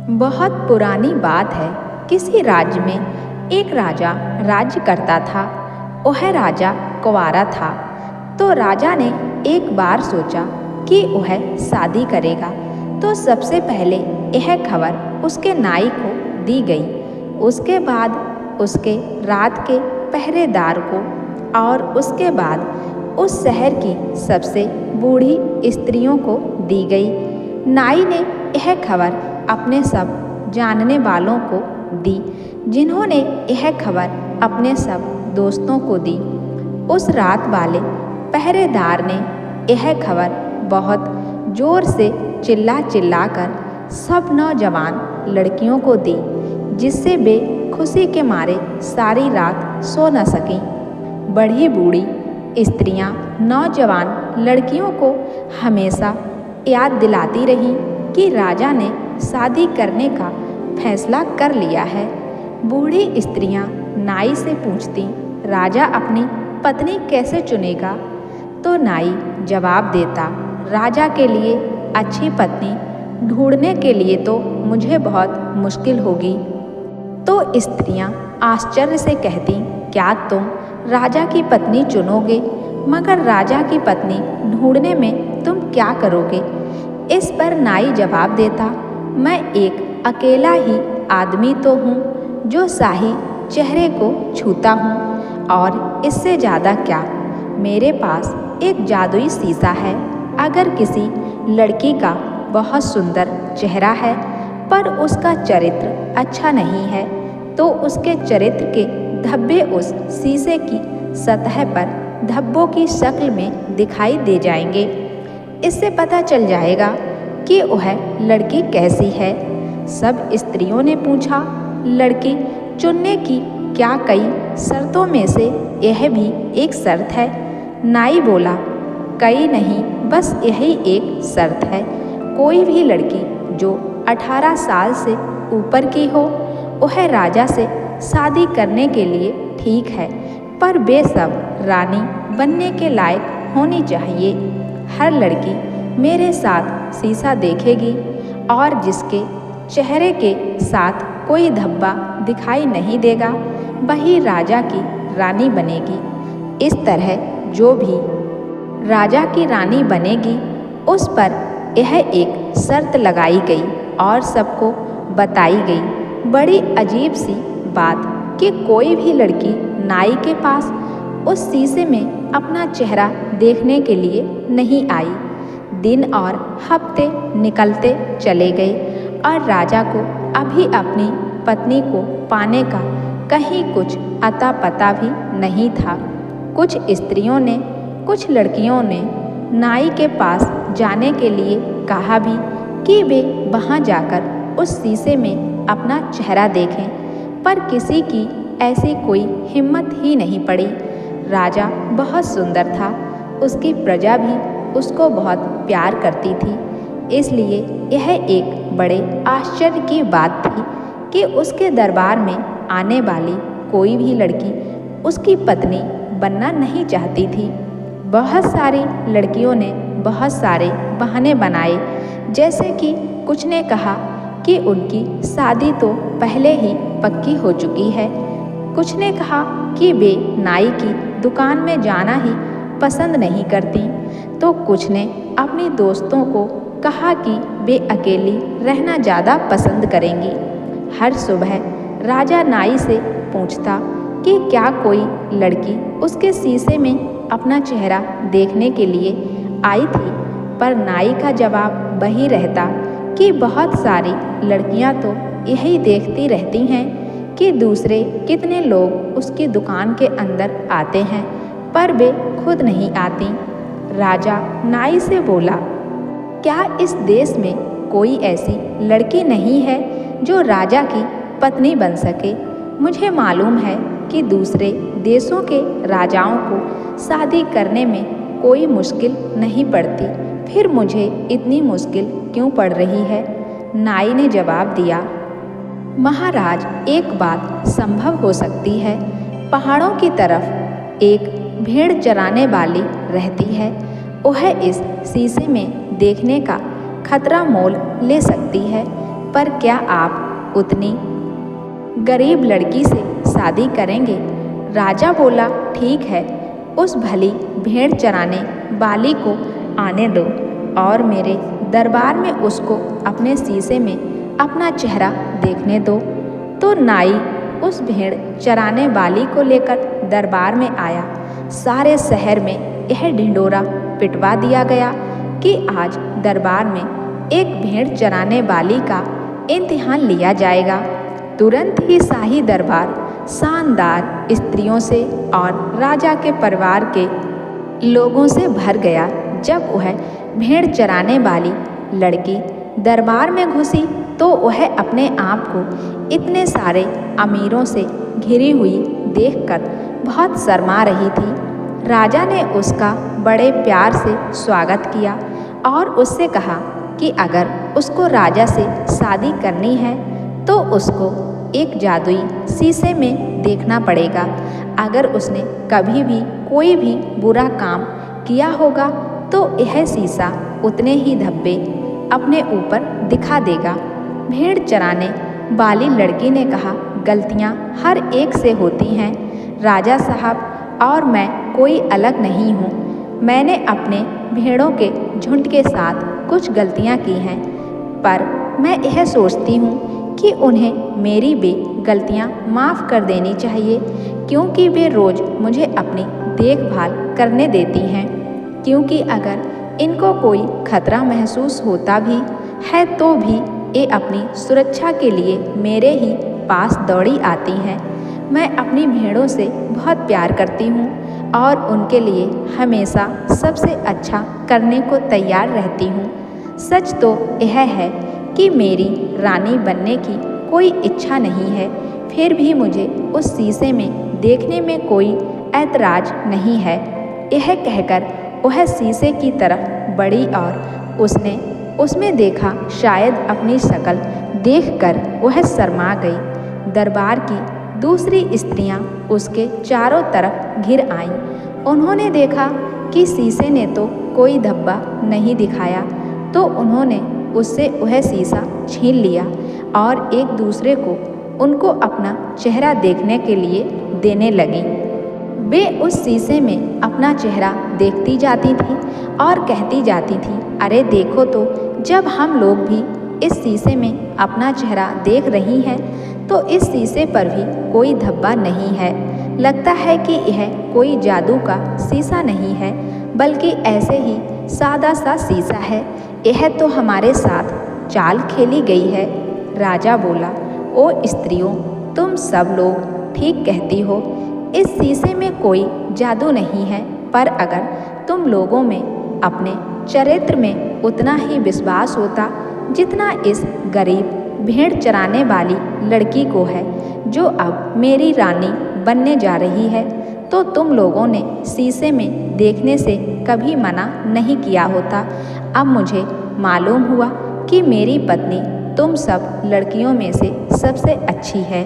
बहुत पुरानी बात है। किसी राज्य में एक राजा राज्य करता था। वह राजा कुंवारा था। तो राजा ने एक बार सोचा कि वह शादी करेगा। तो सबसे पहले यह खबर उसके नाई को दी गई। उसके बाद उसके रात के पहरेदार को और उसके बाद उस शहर की सबसे बूढ़ी स्त्रियों को दी गई। नाई ने यह खबर अपने सब जानने वालों को दी, जिन्होंने यह खबर अपने सब दोस्तों को दी। उस रात वाले पहरेदार ने यह खबर बहुत जोर से चिल्ला चिल्ला कर सब नौजवान लड़कियों को दी, जिससे वे खुशी के मारे सारी रात सो न सकीं। बड़ी बूढ़ी स्त्रियां नौजवान लड़कियों को हमेशा याद दिलाती रहीं कि राजा ने शादी करने का फैसला कर लिया है। बूढ़ी स्त्रियां नाई से पूछती, राजा अपनी पत्नी कैसे चुनेगा? तो नाई जवाब देता, राजा के लिए अच्छी पत्नी ढूंढने के लिए तो मुझे बहुत मुश्किल होगी। तो स्त्रियां आश्चर्य से कहती, क्या तुम राजा की पत्नी चुनोगे? मगर राजा की पत्नी ढूंढने में तुम क्या करोगे? इस पर नाई जवाब देता, मैं एक अकेला ही आदमी तो हूँ जो शाही चेहरे को छूता हूँ, और इससे ज़्यादा क्या। मेरे पास एक जादुई शीशा है। अगर किसी लड़की का बहुत सुंदर चेहरा है पर उसका चरित्र अच्छा नहीं है, तो उसके चरित्र के धब्बे उस शीशे की सतह पर धब्बों की शक्ल में दिखाई दे जाएंगे। इससे पता चल जाएगा कि वह लड़की कैसी है। सब स्त्रियों ने पूछा, लड़की चुनने की क्या कई शर्तों में से यह भी एक शर्त है? नाई बोला, कई नहीं, बस यही एक शर्त है। कोई भी लड़की जो 18 साल से ऊपर की हो, वह राजा से शादी करने के लिए ठीक है, पर वे सब रानी बनने के लायक होनी चाहिए। हर लड़की मेरे साथ शीशा देखेगी और जिसके चेहरे के साथ कोई धब्बा दिखाई नहीं देगा, वही राजा की रानी बनेगी। इस तरह जो भी राजा की रानी बनेगी, उस पर यह एक शर्त लगाई गई और सबको बताई गई। बड़ी अजीब सी बात कि कोई भी लड़की नाई के पास उस शीशे में अपना चेहरा देखने के लिए नहीं आई। दिन और हफ्ते निकलते चले गए और राजा को अभी अपनी पत्नी को पाने का कहीं कुछ अता पता भी नहीं था। कुछ स्त्रियों ने, कुछ लड़कियों ने नाई के पास जाने के लिए कहा भी कि वे वहां जाकर उस शीशे में अपना चेहरा देखें, पर किसी की ऐसी कोई हिम्मत ही नहीं पड़ी। राजा बहुत सुंदर था, उसकी प्रजा भी उसको बहुत प्यार करती थी, इसलिए यह एक बड़े आश्चर्य की बात थी कि उसके दरबार में आने वाली कोई भी लड़की उसकी पत्नी बनना नहीं चाहती थी। बहुत सारी लड़कियों ने बहुत सारे बहाने बनाए, जैसे कि कुछ ने कहा कि उनकी शादी तो पहले ही पक्की हो चुकी है, कुछ ने कहा कि वे नाई की दुकान में जाना ही पसंद नहीं करती, तो कुछ ने अपनी दोस्तों को कहा कि वे अकेली रहना ज़्यादा पसंद करेंगी। हर सुबह राजा नाई से पूछता कि क्या कोई लड़की उसके शीशे में अपना चेहरा देखने के लिए आई थी, पर नाई का जवाब वही रहता कि बहुत सारी लड़कियां तो यही देखती रहती हैं कि दूसरे कितने लोग उसकी दुकान के अंदर आते हैं, पर वे खुद नहीं आती। राजा नाई से बोला, क्या इस देश में कोई ऐसी लड़की नहीं है जो राजा की पत्नी बन सके? मुझे मालूम है कि दूसरे देशों के राजाओं को शादी करने में कोई मुश्किल नहीं पड़ती, फिर मुझे इतनी मुश्किल क्यों पड़ रही है? नाई ने जवाब दिया, महाराज, एक बात संभव हो सकती है। पहाड़ों की तरफ एक भेड़ चराने वाली रहती है, वह इस शीशे में देखने का खतरा मोल ले सकती है। पर क्या आप उतनी गरीब लड़की से शादी करेंगे? राजा बोला, ठीक है, उस भली भेड़ चराने वाली को आने दो और मेरे दरबार में उसको अपने शीशे में अपना चेहरा देखने दो। तो नाई उस भेड़ चराने वाली को लेकर दरबार में आया। सारे शहर में यह ढिंढोरा पिटवा दिया गया कि आज दरबार में एक भेड़ चराने वाली का इम्तिहान लिया जाएगा। तुरंत ही शाही दरबार शानदार स्त्रियों से और राजा के परिवार के लोगों से भर गया। जब वह भेड़ चराने वाली लड़की दरबार में घुसी तो वह अपने आप को इतने सारे अमीरों से घिरी हुई देखकर बहुत शर्मा रही थी। राजा ने उसका बड़े प्यार से स्वागत किया और उससे कहा कि अगर उसको राजा से शादी करनी है तो उसको एक जादुई शीशे में देखना पड़ेगा। अगर उसने कभी भी कोई भी बुरा काम किया होगा तो यह शीशा उतने ही धब्बे अपने ऊपर दिखा देगा। भेड़ चराने वाली लड़की ने कहा, गलतियां हर एक से होती हैं राजा साहब, और मैं कोई अलग नहीं हूँ। मैंने अपने भेड़ों के झुंड के साथ कुछ गलतियाँ की हैं, पर मैं यह सोचती हूँ कि उन्हें मेरी भी गलतियाँ माफ़ कर देनी चाहिए, क्योंकि वे रोज़ मुझे अपनी देखभाल करने देती हैं। क्योंकि अगर इनको कोई खतरा महसूस होता भी है तो भी ये अपनी सुरक्षा के लिए मेरे ही पास दौड़ी आती हैं। मैं अपनी भेड़ों से बहुत प्यार करती हूँ और उनके लिए हमेशा सबसे अच्छा करने को तैयार रहती हूँ। सच तो यह है कि मेरी रानी बनने की कोई इच्छा नहीं है, फिर भी मुझे उस शीशे में देखने में कोई ऐतराज नहीं है। यह कहकर वह शीशे की तरफ बढ़ी और उसने उसमें देखा। शायद अपनी शक्ल देखकर वह शर्मा गई। दरबार की दूसरी स्त्रियां उसके चारों तरफ घिर आईं। उन्होंने देखा कि शीशे ने तो कोई धब्बा नहीं दिखाया, तो उन्होंने उससे वह शीशा छीन लिया और एक दूसरे को उनको अपना चेहरा देखने के लिए देने लगी। वे उस शीशे में अपना चेहरा देखती जाती थी और कहती जाती थी, अरे देखो तो, जब हम लोग भी इस शीशे में अपना चेहरा देख रही हैं तो इस शीशे पर भी कोई धब्बा नहीं है। लगता है कि यह कोई जादू का शीशा नहीं है, बल्कि ऐसे ही सादा सा शीशा है। यह तो हमारे साथ चाल खेली गई है। राजा बोला, ओ स्त्रियों, तुम सब लोग ठीक कहती हो, इस शीशे में कोई जादू नहीं है, पर अगर तुम लोगों में अपने चरित्र में उतना ही विश्वास होता जितना इस गरीब भेड़ चराने वाली लड़की को है, जो अब मेरी रानी बनने जा रही है, तो तुम लोगों ने शीशे में देखने से कभी मना नहीं किया होता। अब मुझे मालूम हुआ कि मेरी पत्नी तुम सब लड़कियों में से सबसे अच्छी है।